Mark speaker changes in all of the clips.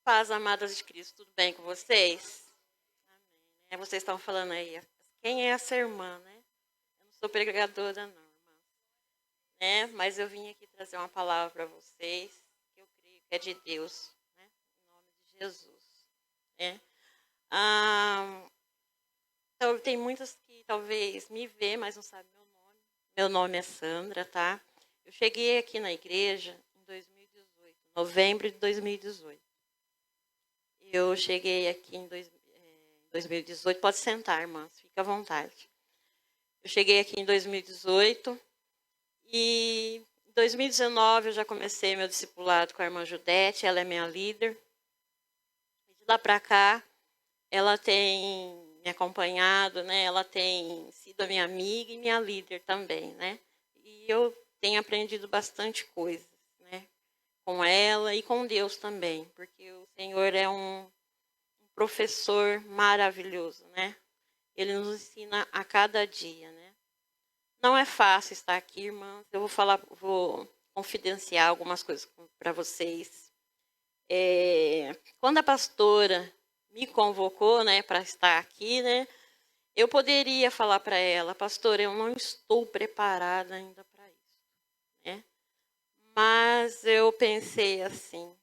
Speaker 1: Paz, amadas de Cristo, tudo bem com vocês? Amém. Vocês estão falando aí, quem é essa irmã, né? Eu não sou pregadora, não, irmã. Né? Mas eu vim aqui trazer uma palavra para vocês, que eu creio que é de Deus, né? Em nome de Jesus. Né? Ah, então, tem muitas que talvez me vê, mas não sabem meu nome. Meu nome é Sandra, tá? Eu cheguei aqui na igreja em 2018, novembro de 2018. Eu cheguei aqui em 2018. Pode sentar, irmãs, fica à vontade. Eu cheguei aqui em 2018 e em 2019 eu já comecei meu discipulado com a irmã Judete, ela é minha líder. E de lá para cá, ela tem me acompanhado, né? Ela tem sido a minha amiga e minha líder também, né? E eu tenho aprendido bastante coisas, né? Com ela e com Deus também, porque o Senhor é um professor maravilhoso, né? Ele nos ensina a cada dia, né? Não é fácil estar aqui, irmãs. Eu vou confidenciar algumas coisas para vocês. Quando a pastora me convocou, né, para estar aqui, né, eu poderia falar para ela, pastora, eu não estou preparada ainda para isso, né? Mas eu pensei assim,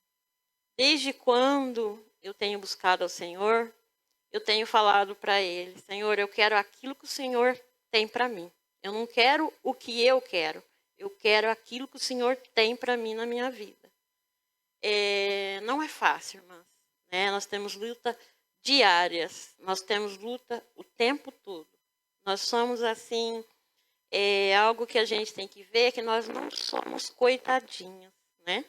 Speaker 1: desde quando eu tenho buscado ao Senhor, eu tenho falado para Ele, Senhor, eu quero aquilo que o Senhor tem para mim. Eu não quero o que eu quero aquilo que o Senhor tem para mim na minha vida. Não é fácil, irmãs. Né? Nós temos luta diárias, nós temos luta o tempo todo. Nós somos assim, algo que a gente tem que ver, que nós não somos coitadinhas, né?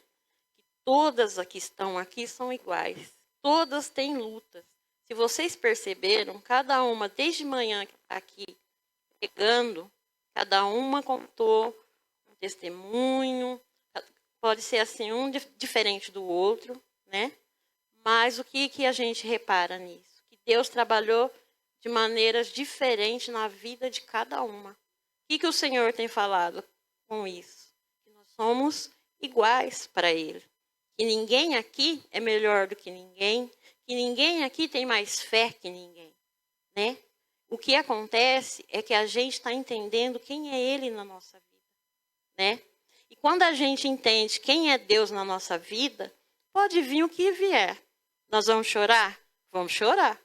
Speaker 1: Todas que estão aqui são iguais. Todas têm lutas. Se vocês perceberam, cada uma, desde manhã que está aqui chegando, cada uma contou um testemunho. Pode ser assim, um diferente do outro, né? Mas o que a gente repara nisso? Que Deus trabalhou de maneiras diferentes na vida de cada uma. O que o Senhor tem falado com isso? Que nós somos iguais para Ele. Que ninguém aqui é melhor do que ninguém aqui tem mais fé que ninguém, né? O que acontece é que a gente está entendendo quem é Ele na nossa vida, né? E quando a gente entende quem é Deus na nossa vida, pode vir o que vier. Nós vamos chorar? Vamos chorar,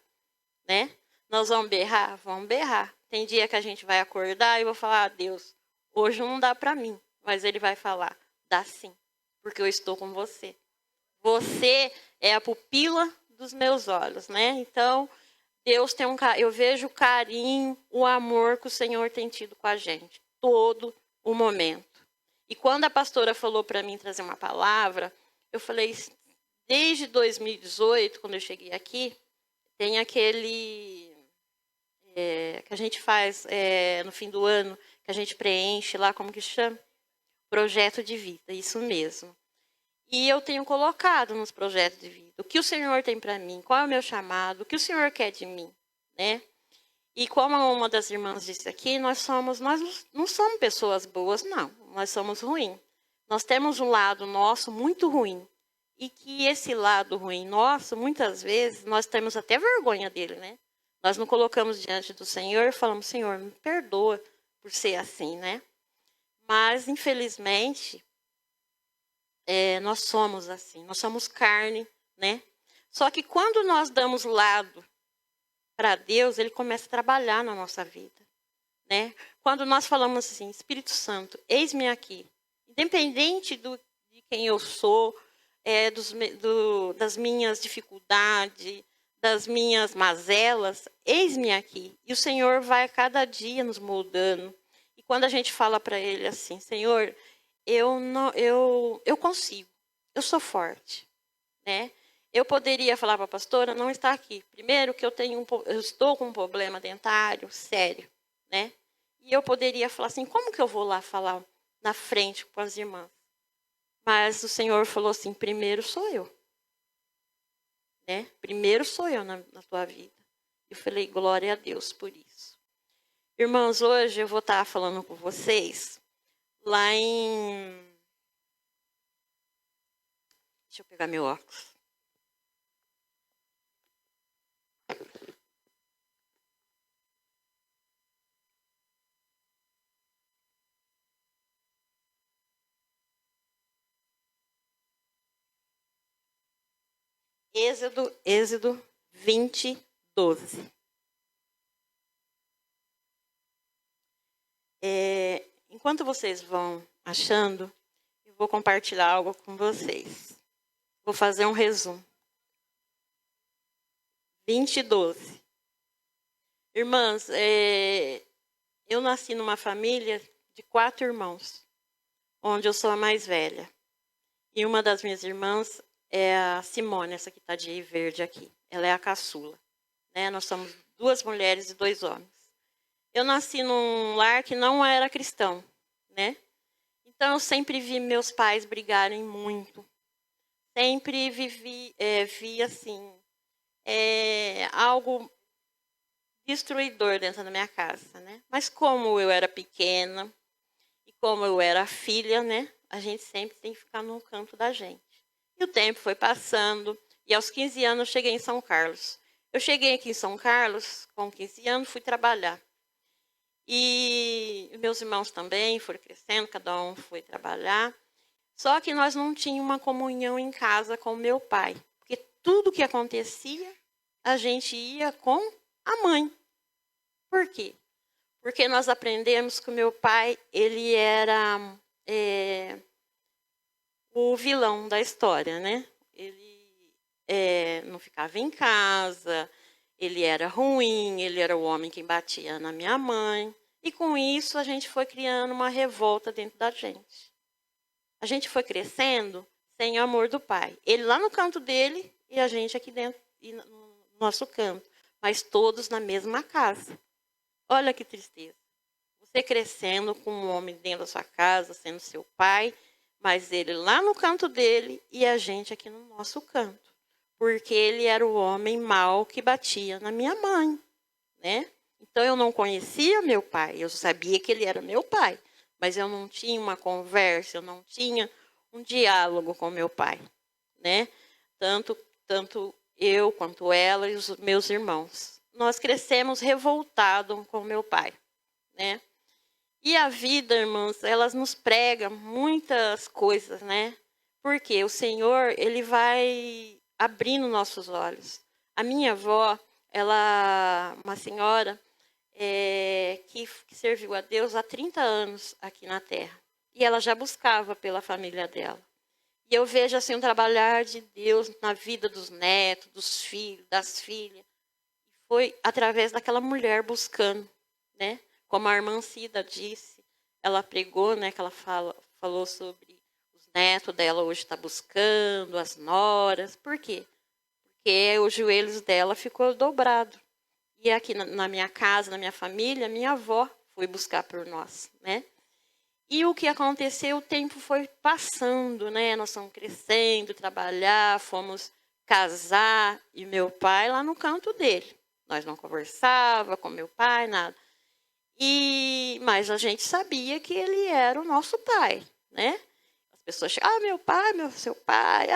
Speaker 1: né? Nós vamos berrar? Vamos berrar. Tem dia que a gente vai acordar e vou falar, ah, Deus, hoje não dá para mim. Mas Ele vai falar, dá sim, porque eu estou com você. Você é a pupila dos meus olhos, né? Então, Deus tem eu vejo o carinho, o amor que o Senhor tem tido com a gente, todo o momento. E quando a pastora falou para mim trazer uma palavra, eu falei, desde 2018, quando eu cheguei aqui, tem aquele que a gente faz no fim do ano, que a gente preenche lá, como que chama? Projeto de vida, isso mesmo. E eu tenho colocado nos projetos de vida o que o Senhor tem para mim, qual é o meu chamado, o que o Senhor quer de mim, né? E como uma das irmãs disse aqui, nós não somos pessoas boas, não. Nós somos ruins. Nós temos um lado nosso muito ruim. E que esse lado ruim nosso, muitas vezes, nós temos até vergonha dele, né? Nós não colocamos diante do Senhor e falamos, Senhor, me perdoa por ser assim, né? Mas, infelizmente, nós somos assim. Nós somos carne, né? Só que quando nós damos lado para Deus, Ele começa a trabalhar na nossa vida, né? Quando nós falamos assim, Espírito Santo, eis-me aqui, independente de quem eu sou, das minhas dificuldades, das minhas mazelas, eis-me aqui. E o Senhor vai a cada dia nos moldando. E quando a gente fala para Ele assim, Senhor, eu consigo, eu sou forte, né? Eu poderia falar para a pastora, não está aqui. Primeiro que eu estou com um problema dentário sério, né? E eu poderia falar assim, como que eu vou lá falar na frente com as irmãs? Mas o Senhor falou assim, primeiro sou eu, né? Primeiro sou eu na tua vida. Eu falei, glória a Deus por isso. Irmãos, hoje eu vou estar falando com vocês lá em... Deixa eu pegar meu óculos. Êxodo 20, 12. Enquanto vocês vão achando, eu vou compartilhar algo com vocês. Vou fazer um resumo. 20, 12. Irmãs, eu nasci numa família de 4 irmãos, onde eu sou a mais velha. E uma das minhas irmãs é a Simone, essa que está de verde aqui. Ela é a caçula. Né? Nós somos 2 mulheres e 2 homens. Eu nasci num lar que não era cristão, né? Então eu sempre vi meus pais brigarem muito. Sempre vi assim, algo destruidor dentro da minha casa, né? Mas como eu era pequena e como eu era filha, né? A gente sempre tem que ficar no canto da gente. E o tempo foi passando e aos 15 anos eu cheguei em São Carlos. Eu cheguei aqui em São Carlos, com 15 anos, fui trabalhar. E meus irmãos também foram crescendo, cada um foi trabalhar. Só que nós não tínhamos uma comunhão em casa com meu pai. Porque tudo que acontecia, a gente ia com a mãe. Por quê? Porque nós aprendemos que o meu pai, ele era o vilão da história, né? Ele não ficava em casa, ele era ruim, ele era o homem que batia na minha mãe. E com isso a gente foi criando uma revolta dentro da gente. A gente foi crescendo sem o amor do pai. Ele lá no canto dele e a gente aqui dentro, no nosso canto. Mas todos na mesma casa. Olha que tristeza. Você crescendo com um homem dentro da sua casa, sendo seu pai, mas ele lá no canto dele e a gente aqui no nosso canto. Porque ele era o homem mau que batia na minha mãe, né? Então eu não conhecia meu pai, eu sabia que ele era meu pai, mas eu não tinha uma conversa, eu não tinha um diálogo com meu pai, né? Tanto eu quanto ela e os meus irmãos. Nós crescemos revoltados com meu pai, né? E a vida, irmãos, elas nos prega muitas coisas, né? Porque o Senhor, ele vai abrindo nossos olhos. A minha avó, uma senhora que serviu a Deus há 30 anos aqui na Terra. E ela já buscava pela família dela. E eu vejo assim um trabalhar de Deus na vida dos netos, dos filhos, das filhas. Foi através daquela mulher buscando, né? Como a irmã Cida disse, ela pregou, né? Que ela falou sobre os netos dela hoje está buscando, as noras. Por quê? Porque os joelhos dela ficou dobrado. E aqui na minha casa, na minha família, minha avó foi buscar por nós, né? E o que aconteceu, o tempo foi passando, né? Nós fomos crescendo, trabalhar, fomos casar, e meu pai lá no canto dele. Nós não conversava com meu pai, nada. Mas a gente sabia que ele era o nosso pai, né? As pessoas chegavam, meu pai, seu pai,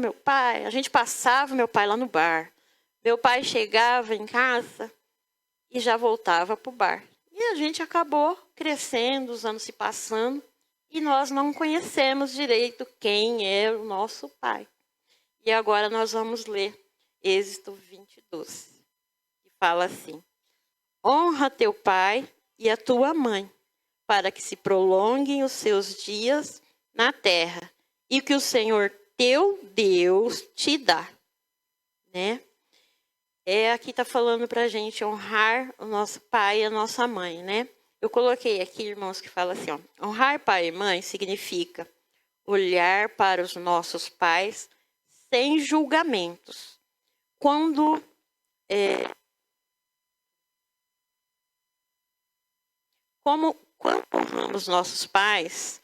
Speaker 1: meu pai. A gente passava meu pai lá no bar. Meu pai chegava em casa e já voltava para o bar. E a gente acabou crescendo, os anos se passando, e nós não conhecemos direito quem é o nosso pai. E agora nós vamos ler Êxodo 20, 12, que fala assim: honra teu pai e a tua mãe, para que se prolonguem os seus dias na terra, e que o Senhor teu Deus te dá. Né? Aqui está falando para a gente honrar o nosso pai e a nossa mãe, né? Eu coloquei aqui, irmãos, que fala assim, ó, honrar pai e mãe significa olhar para os nossos pais sem julgamentos. Quando honramos nossos pais,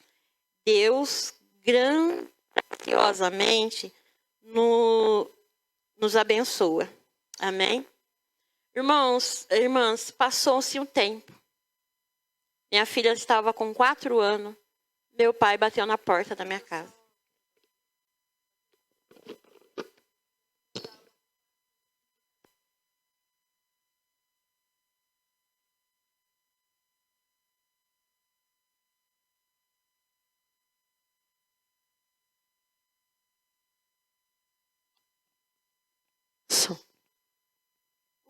Speaker 1: Deus grandiosamente nos abençoa. Amém? Irmãs, passou-se um tempo. Minha filha estava com 4 anos. Meu pai bateu na porta da minha casa.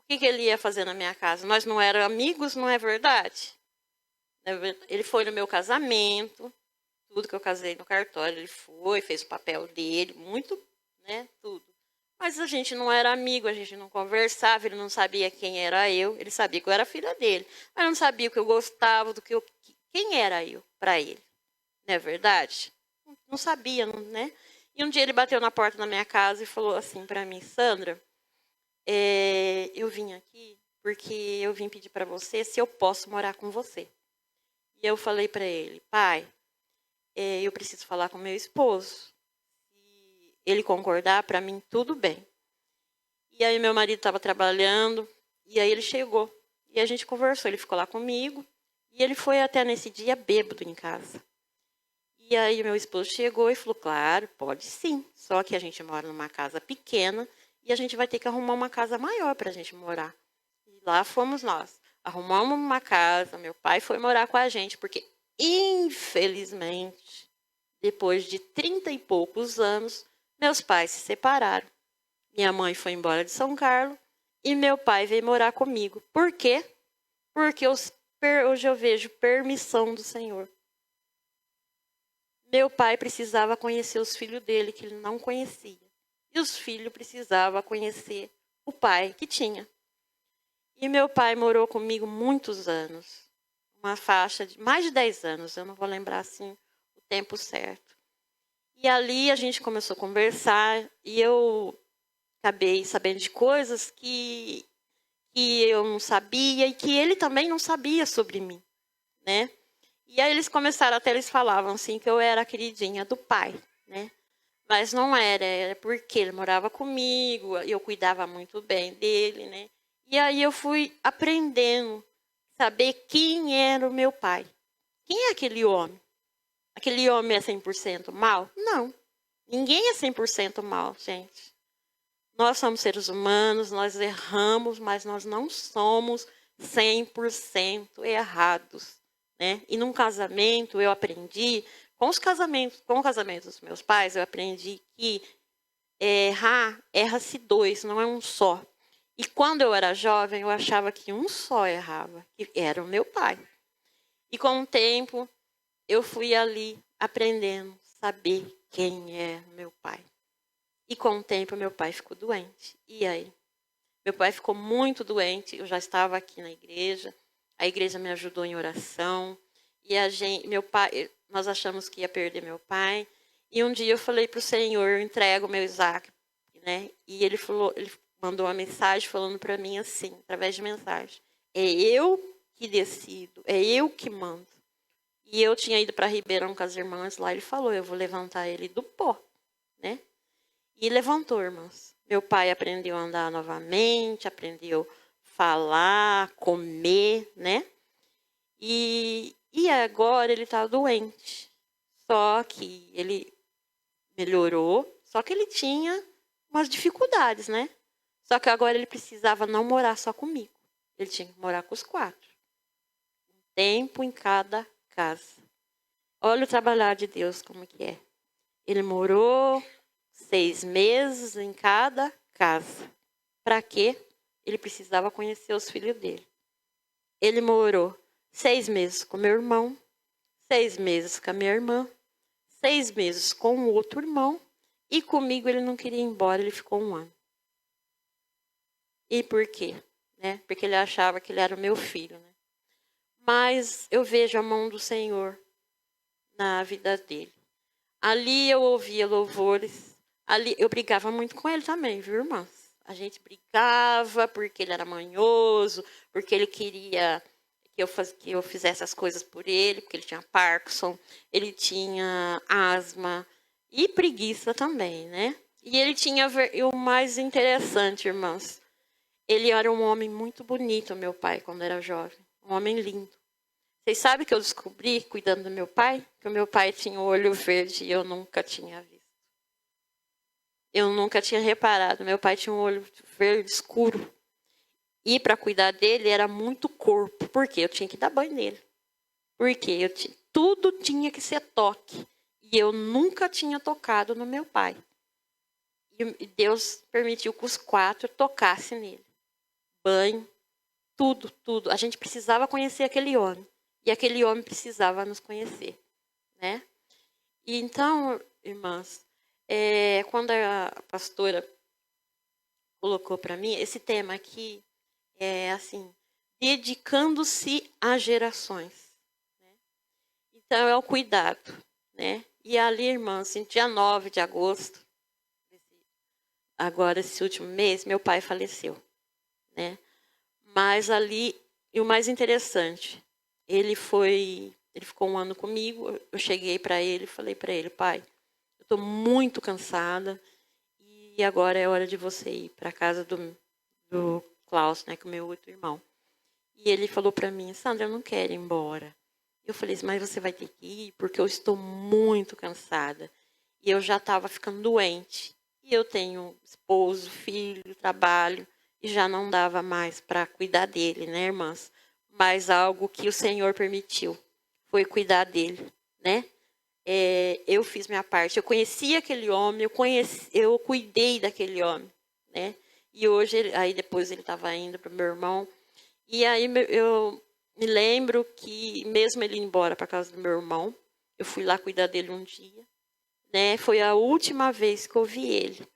Speaker 1: que ele ia fazer na minha casa? Nós não éramos amigos, não é verdade? Ele foi no meu casamento, tudo que eu casei no cartório, ele foi, fez o papel dele, muito, né, tudo. Mas a gente não era amigo, a gente não conversava, ele não sabia quem era eu, ele sabia que eu era filha dele, mas não sabia o que eu gostava, quem era eu para ele, não é verdade? Não sabia, né? E um dia ele bateu na porta da minha casa e falou assim para mim, Sandra, eu vim aqui porque eu vim pedir para você se eu posso morar com você. E eu falei para ele, pai, eu preciso falar com meu esposo. Se ele concordar, para mim, tudo bem. E aí meu marido estava trabalhando, e aí ele chegou. E a gente conversou, ele ficou lá comigo, e ele foi até nesse dia bêbado em casa. E aí meu esposo chegou e falou, claro, pode sim, só que a gente mora numa casa pequena, e a gente vai ter que arrumar uma casa maior para a gente morar. E lá fomos nós. Arrumamos uma casa, meu pai foi morar com a gente, porque, infelizmente, depois de 30 e poucos anos, meus pais se separaram. Minha mãe foi embora de São Carlos e meu pai veio morar comigo. Por quê? Porque hoje eu vejo permissão do Senhor. Meu pai precisava conhecer os filhos dele, que ele não conhecia. E os filhos precisavam conhecer o pai que tinha. E meu pai morou comigo muitos anos. Uma faixa de mais de 10 anos, eu não vou lembrar assim o tempo certo. E ali a gente começou a conversar e eu acabei sabendo de coisas que eu não sabia e que ele também não sabia sobre mim, né? E aí eles começaram, até eles falavam assim que eu era a queridinha do pai, né? Mas não era porque ele morava comigo, eu cuidava muito bem dele, né? E aí eu fui aprendendo a saber quem era o meu pai. Quem é aquele homem? Aquele homem é 100% mal? Não. Ninguém é 100% mal, gente. Nós somos seres humanos, nós erramos, mas nós não somos 100% errados, né? E num casamento eu aprendi, com o casamento dos meus pais, eu aprendi que erra-se dois, não é um só. E quando eu era jovem, eu achava que um só errava, que era o meu pai. E com o tempo, eu fui ali aprendendo a saber quem é meu pai. E com o tempo, meu pai ficou doente. E aí? Meu pai ficou muito doente, eu já estava aqui na igreja, a igreja me ajudou em oração. E nós achamos que ia perder meu pai. E um dia eu falei para o Senhor, eu entrego meu Isaac, né? E ele mandou uma mensagem falando para mim assim, através de mensagem: é eu que decido, é eu que mando. E eu tinha ido para Ribeirão com as irmãs lá, ele falou: eu vou levantar ele do pó, né? E levantou, irmãos. Meu pai aprendeu a andar novamente, aprendeu a falar, comer, né? E agora ele está doente. Só que ele melhorou, só que ele tinha umas dificuldades, né? Só que agora ele precisava não morar só comigo. Ele tinha que morar com os 4. Um tempo em cada casa. Olha o trabalhar de Deus como que é. Ele morou 6 meses em cada casa. Para quê? Ele precisava conhecer os filhos dele. Ele morou 6 meses com meu irmão, 6 meses com a minha irmã, 6 meses com o outro irmão, e comigo ele não queria ir embora, ele ficou 1 ano. E por quê? Né? Porque ele achava que ele era o meu filho. Né? Mas eu vejo a mão do Senhor na vida dele. Ali eu ouvia louvores, ali eu brigava muito com ele também, viu, irmãs? A gente brigava porque ele era manhoso, porque ele queria que eu fizesse as coisas por ele, porque ele tinha Parkinson, ele tinha asma e preguiça também, né? E ele tinha, e o mais interessante, irmãs, ele era um homem muito bonito, meu pai, quando era jovem, um homem lindo. Vocês sabem que eu descobri, cuidando do meu pai, que o meu pai tinha o olho verde e eu nunca tinha visto. Eu nunca tinha reparado. Meu pai tinha um olho verde escuro. E para cuidar dele era muito corpo. Por quê? Eu tinha que dar banho nele. Porque tudo tinha que ser toque. E eu nunca tinha tocado no meu pai. E Deus permitiu que os 4 tocassem nele. banho, tudo, tudo. A gente precisava conhecer aquele homem. E aquele homem precisava nos conhecer, né? E então, irmãs, quando a pastora colocou para mim, esse tema aqui é assim, dedicando-se às gerações. Né? Então, é o cuidado, né? E ali, irmãs, assim, dia 9 de agosto, agora esse último mês, meu pai faleceu, né? Mas ali, e o mais interessante, ele ficou um ano comigo, eu cheguei para ele e falei para ele, pai, eu estou muito cansada e agora é hora de você ir para a casa do Klaus, né, que é o meu outro irmão. E ele falou para mim, Sandra, eu não quero ir embora. Eu falei, mas você vai ter que ir porque eu estou muito cansada. E eu já estava ficando doente. E eu tenho esposo, filho, trabalho. E já não dava mais para cuidar dele, né, irmãs? Mas algo que o Senhor permitiu foi cuidar dele, né? Eu fiz minha parte. Eu conheci aquele homem, eu cuidei daquele homem, né? E hoje, aí depois ele estava indo para o meu irmão. E aí eu me lembro que, mesmo ele indo embora para casa do meu irmão, eu fui lá cuidar dele um dia, né? Foi a última vez que eu vi ele.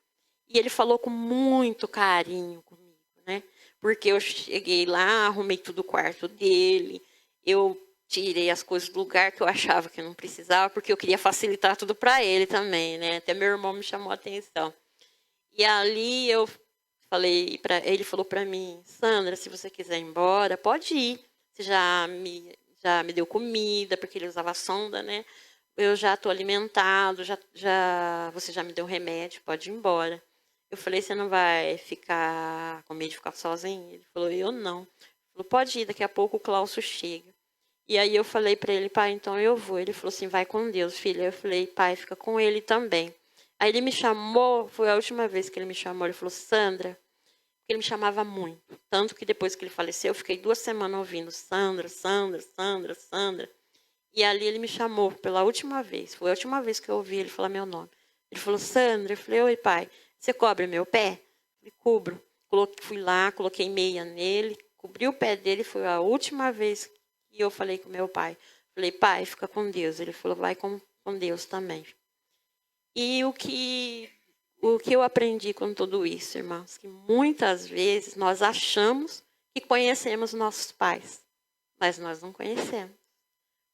Speaker 1: E ele falou com muito carinho comigo, né? Porque eu cheguei lá, arrumei tudo o quarto dele, eu tirei as coisas do lugar que eu achava que não precisava, porque eu queria facilitar tudo para ele também, né? Até meu irmão me chamou a atenção. E ali eu falei para ele, falou para mim, Sandra, se você quiser ir embora, pode ir. Você já me deu comida, porque ele usava sonda, né? Eu já estou alimentado, você já me deu remédio, pode ir embora. Eu falei, você não vai ficar com medo de ficar sozinho? Ele falou, eu não. Ele falou, pode ir, daqui a pouco o Cláudio chega. E aí eu falei para ele, pai, então eu vou. Ele falou assim, vai com Deus, filha. Eu falei, pai, fica com ele também. Aí ele me chamou, foi a última vez que ele me chamou, ele falou, Sandra, porque ele me chamava muito. Tanto que depois que ele faleceu, eu fiquei 2 semanas ouvindo, Sandra, Sandra, Sandra, Sandra. E ali ele me chamou pela última vez, foi a última vez que eu ouvi ele falar meu nome. Ele falou, Sandra, eu falei, oi pai, você cobre meu pé? Eu falei, cubro. Fui lá, coloquei meia nele, cobri o pé dele, foi a última vez que eu falei com meu pai. Falei, pai, fica com Deus. Ele falou, vai com Deus também. E o que eu aprendi com tudo isso, irmãos, que muitas vezes nós achamos que conhecemos nossos pais, mas nós não conhecemos.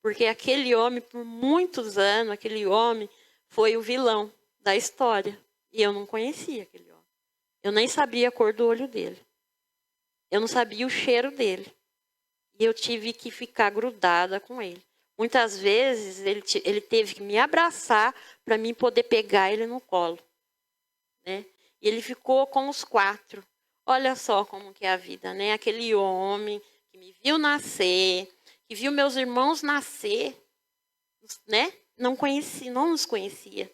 Speaker 1: Porque aquele homem, por muitos anos, aquele homem foi o vilão da história. E eu não conhecia aquele homem. Eu nem sabia a cor do olho dele. Eu não sabia o cheiro dele. E eu tive que ficar grudada com ele. Muitas vezes ele teve que me abraçar para mim poder pegar ele no colo. Né? E ele ficou com os 4. Olha só como que é a vida, né? Aquele homem que me viu nascer, que viu meus irmãos nascer, né? Não nos conhecia.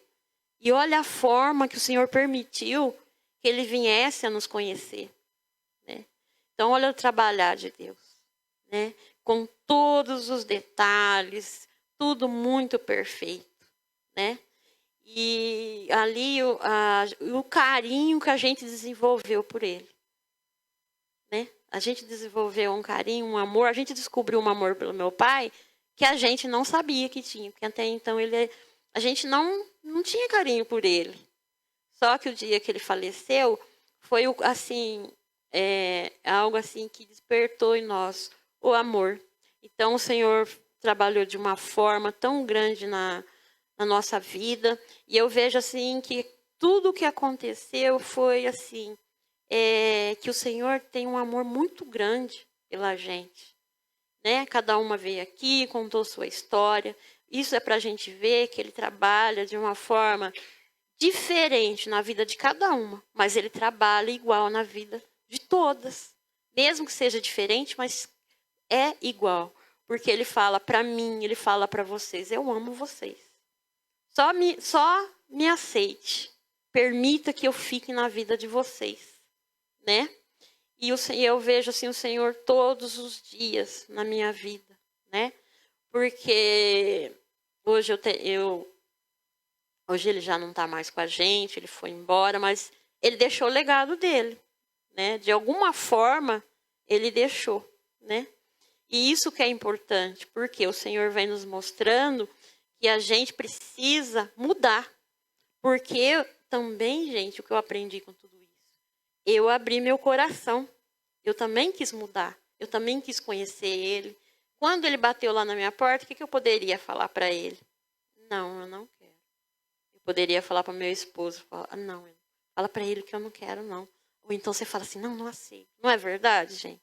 Speaker 1: E olha a forma que o Senhor permitiu que ele viesse a nos conhecer, né? Então olha o trabalhar de Deus, né? Com todos os detalhes, tudo muito perfeito, né? E ali o carinho que a gente desenvolveu por ele, né? A gente desenvolveu um carinho, um amor. A gente descobriu um amor pelo meu pai que a gente não sabia que tinha, porque até então a gente não tinha carinho por ele. Só que o dia que ele faleceu foi assim algo assim que despertou em nós o amor. Então o Senhor trabalhou de uma forma tão grande na nossa vida, e eu vejo assim que tudo o que aconteceu foi assim, que o Senhor tem um amor muito grande pela gente, né? Cada uma veio aqui, contou sua história. Isso é para a gente ver que Ele trabalha de uma forma diferente na vida de cada uma, mas Ele trabalha igual na vida de todas, mesmo que seja diferente, mas é igual, porque Ele fala para mim, Ele fala para vocês, eu amo vocês. Só me aceite. Permita que eu fique na vida de vocês, né? E eu vejo assim o Senhor todos os dias na minha vida, né? Porque hoje hoje ele já não está mais com a gente, ele foi embora, mas ele deixou o legado dele, né? De alguma forma, Ele deixou, né? E isso que é importante, porque o Senhor vem nos mostrando que a gente precisa mudar. Porque também, gente, o que eu aprendi com tudo isso, eu abri meu coração. Eu também quis mudar. Eu também quis conhecer ele. Quando ele bateu lá na minha porta, o que eu poderia falar para ele? Não, eu não quero. Eu poderia falar para meu esposo, falar, não, fala para ele que eu não quero, não. Ou então você fala assim, não aceito. Não é verdade, gente?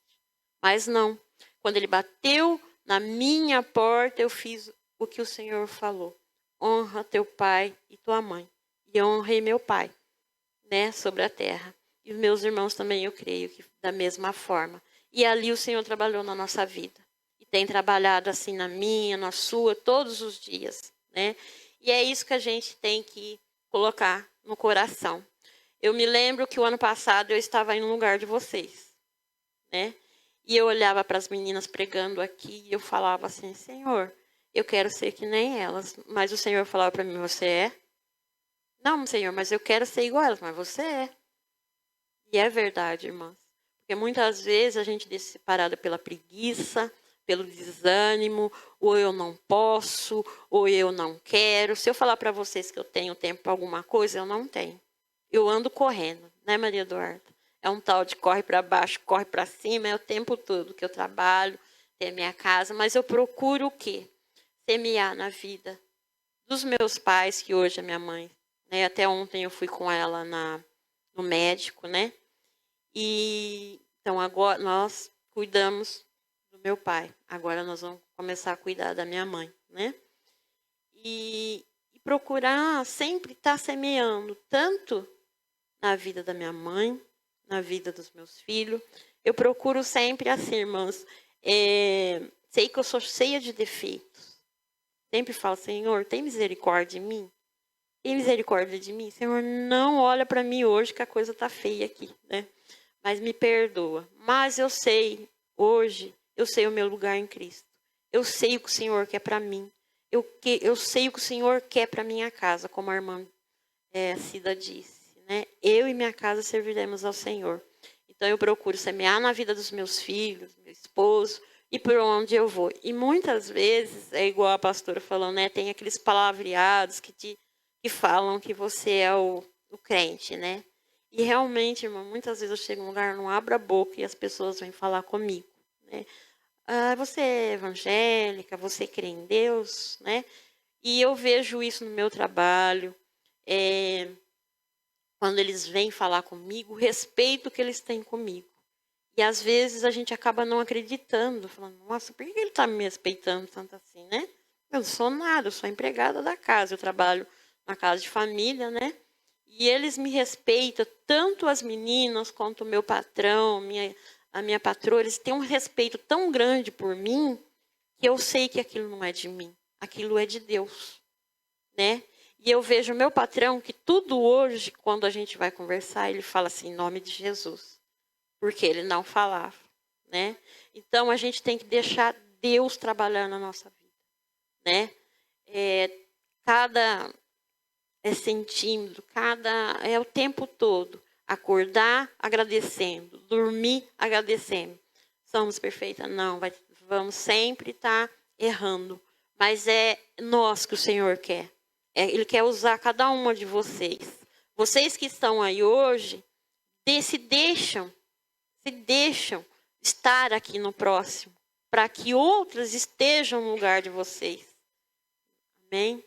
Speaker 1: Mas não. Quando ele bateu na minha porta, eu fiz o que o Senhor falou. Honra teu pai e tua mãe. E eu honrei meu pai, né, sobre a terra. E os meus irmãos também, eu creio, que da mesma forma. E ali o Senhor trabalhou na nossa vida. E tem trabalhado assim na minha, na sua, todos os dias, né? E é isso que a gente tem que colocar no coração. Eu me lembro que o ano passado eu estava em um lugar de vocês, né? E eu olhava para as meninas pregando aqui e eu falava assim, Senhor, eu quero ser que nem elas. Mas o Senhor falava para mim, você é? Não, Senhor, mas eu quero ser igual a elas, mas você é. E é verdade, irmãs. Porque muitas vezes a gente deixa separada pela preguiça, pelo desânimo, ou eu não posso, ou eu não quero. Se eu falar para vocês que eu tenho tempo para alguma coisa, eu não tenho. Eu ando correndo, né, Maria Eduarda? É um tal de corre para baixo, corre para cima, é o tempo todo que eu trabalho, tenho a minha casa, mas eu procuro o quê? Semear na vida dos meus pais, que hoje é minha mãe, né? Até ontem eu fui com ela no médico, né? E então agora nós cuidamos do meu pai. Agora nós vamos começar a cuidar da minha mãe, né? E procurar sempre estar semeando tanto na vida da minha mãe, na vida dos meus filhos. Eu procuro sempre assim, irmãs. Sei que eu sou cheia de defeitos. Sempre falo, Senhor, tem misericórdia de mim? Tem misericórdia de mim? Senhor, não olha para mim hoje que a coisa tá feia aqui, né? Mas me perdoa. Mas eu sei, hoje, eu sei o meu lugar em Cristo. Eu sei o que o Senhor quer para mim. Eu sei o que o Senhor quer para minha casa, como a irmã Cida disse, né? Eu e minha casa serviremos ao Senhor. Então eu procuro semear na vida dos meus filhos, meu esposo, e por onde eu vou. E muitas vezes, é igual a pastora falou, né? Tem aqueles palavreados que falam que você é o crente, né? E realmente, irmão, muitas vezes eu chego em um lugar, não abro a boca e as pessoas vêm falar comigo, né? Ah, você é evangélica, você crê em Deus, né? E eu vejo isso no meu trabalho, quando eles vêm falar comigo, o respeito que eles têm comigo. E às vezes a gente acaba não acreditando, falando, nossa, por que ele está me respeitando tanto assim, né? Eu não sou nada, eu sou empregada da casa, eu trabalho na casa de família, né? E eles me respeitam, tanto as meninas quanto o meu patrão, a minha patroa, eles têm um respeito tão grande por mim que eu sei que aquilo não é de mim, aquilo é de Deus, né? E eu vejo o meu patrão que tudo hoje, quando a gente vai conversar, ele fala assim, em nome de Jesus, porque ele não falava, né? Então a gente tem que deixar Deus trabalhar na nossa vida, né? Cada centímetro, é o tempo todo. Acordar agradecendo, dormir agradecendo. Somos perfeitas? Não, vamos sempre estar errando. Mas é nós que o Senhor quer. Ele quer usar cada uma de vocês. Vocês que estão aí hoje, se deixam estar aqui no próximo, para que outras estejam no lugar de vocês. Amém?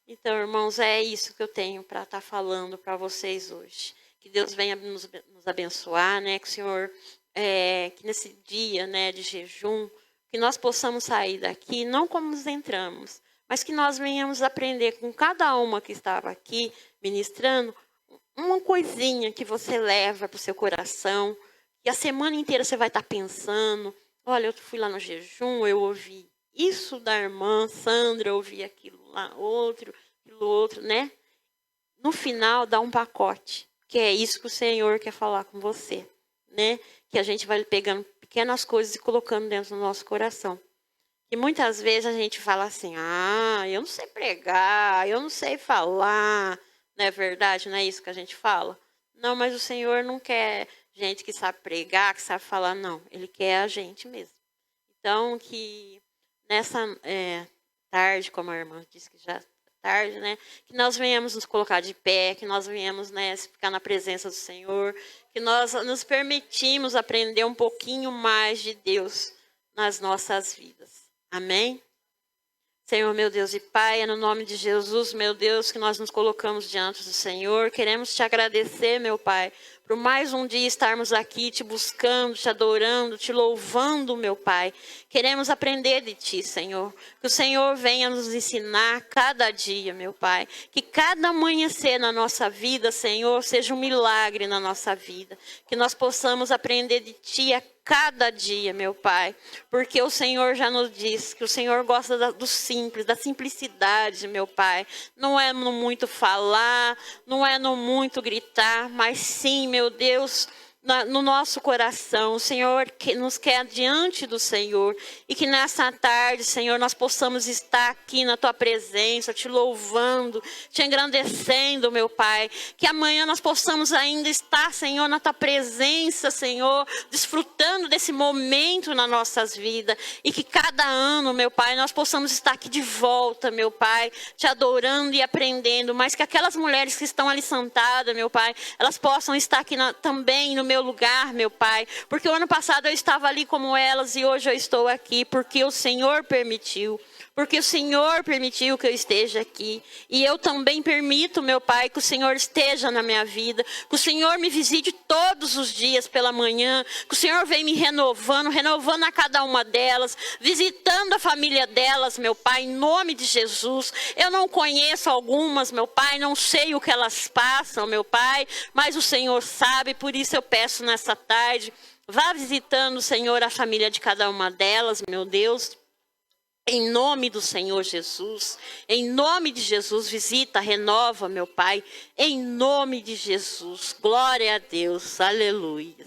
Speaker 1: Então, irmãos, é isso que eu tenho para estar falando para vocês hoje. Que Deus venha nos abençoar, né? Que o Senhor, que nesse dia, né, de jejum, que nós possamos sair daqui, não como nos entramos, mas que nós venhamos aprender com cada uma que estava aqui ministrando, uma coisinha que você leva para o seu coração, e a semana inteira você vai estar pensando, olha, eu fui lá no jejum, eu ouvi isso da irmã Sandra, eu ouvi aquilo lá, aquilo outro, né? No final dá um pacote, que é isso que o Senhor quer falar com você, né? Que a gente vai pegando pequenas coisas e colocando dentro do nosso coração. E muitas vezes a gente fala assim, eu não sei pregar, eu não sei falar, não é verdade? Não é isso que a gente fala? Não, mas o Senhor não quer gente que sabe pregar, que sabe falar, não. Ele quer a gente mesmo. Então, que nessa tarde, como a irmã disse que já é tarde, né? Que nós venhamos nos colocar de pé, que nós venhamos, né, ficar na presença do Senhor, que nós nos permitimos aprender um pouquinho mais de Deus nas nossas vidas. Amém? Senhor, meu Deus e Pai, é no nome de Jesus, meu Deus, que nós nos colocamos diante do Senhor. Queremos te agradecer, meu Pai, por mais um dia estarmos aqui te buscando, te adorando, te louvando, meu Pai. Queremos aprender de Ti, Senhor. Que o Senhor venha nos ensinar cada dia, meu Pai. Que cada amanhecer na nossa vida, Senhor, seja um milagre na nossa vida. Que nós possamos aprender de Ti a cada dia, meu Pai, porque o Senhor já nos disse que o Senhor gosta do simples, da simplicidade, meu Pai. Não é no muito falar, não é no muito gritar, mas sim, meu Deus, no nosso coração. O Senhor que nos quer diante do Senhor e que nessa tarde, Senhor, nós possamos estar aqui na Tua presença, te louvando, te engrandecendo, meu Pai. Que amanhã nós possamos ainda estar, Senhor, na Tua presença, Senhor, desfrutando desse momento nas nossas vidas e que cada ano, meu Pai, nós possamos estar aqui de volta, meu Pai, te adorando e aprendendo, mas que aquelas mulheres que estão ali sentadas, meu Pai, elas possam estar aqui também no meu lugar, meu Pai, porque o ano passado eu estava ali como elas e hoje eu estou aqui, porque o Senhor permitiu. Porque o Senhor permitiu que eu esteja aqui. E eu também permito, meu Pai, que o Senhor esteja na minha vida. Que o Senhor me visite todos os dias pela manhã. Que o Senhor venha me renovando a cada uma delas. Visitando a família delas, meu Pai, em nome de Jesus. Eu não conheço algumas, meu Pai, não sei o que elas passam, meu Pai. Mas o Senhor sabe, por isso eu peço nessa tarde. Vá visitando, Senhor, a família de cada uma delas, meu Deus. Em nome do Senhor Jesus, em nome de Jesus, visita, renova, meu Pai, em nome de Jesus, glória a Deus, aleluia.